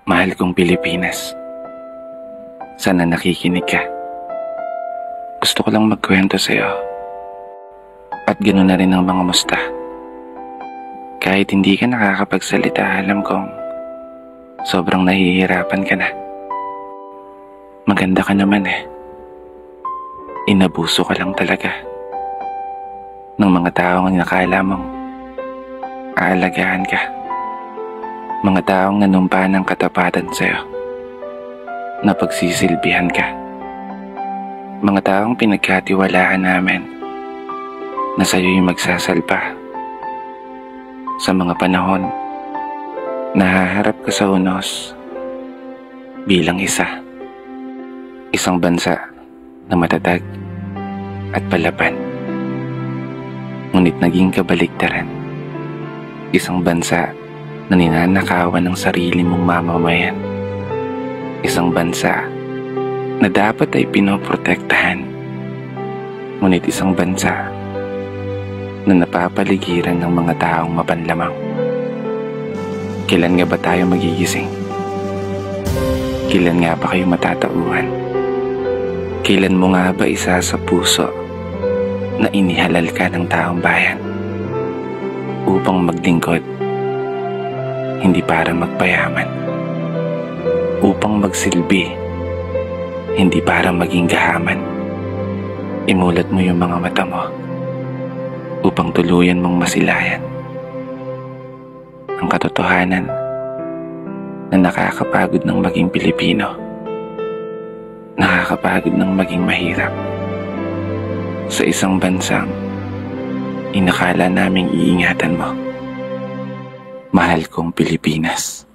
Mahal kong Pilipinas, sana nakikinig ka. Gusto ko lang magkwento sa'yo. At ganoon na rin ang mga musta. Kahit hindi ka nakakapagsalita, alam kong sobrang nahihirapan ka na. Maganda ka naman eh. Inabuso ka lang talaga ng mga taong nakala mong aalagaan ka. Mga taong nanumpa ng katapatan sa'yo, na pagsisilbihan ka. Mga taong pinagkatiwalaan namin na sa'yo'y magsasalpa sa mga panahon na haharap ka sa unos bilang isang bansa na matatag at palaban. Ngunit naging kabaliktaran, isang bansa na ninanakawan ng sarili mong mamamayan. Isang bansa na dapat ay pinoprotektahan. Ngunit isang bansa na napapaligiran ng mga taong mapanlamang. Kailan nga ba tayo magigising? Kailan nga ba kayo matatauhan? Kailan mo nga ba isa sa puso na inihalal ka ng taong bayan upang maglingkod, hindi para magpayaman, upang magsilbi, hindi para maging gahaman? Imulat mo yung mga mata mo upang tuluyan mong masilayan ang katotohanan na nakakapagod ng maging Pilipino, nakakapagod ng maging mahirap sa isang bansang inakala naming iingatan mo. Mahal kong Pilipinas.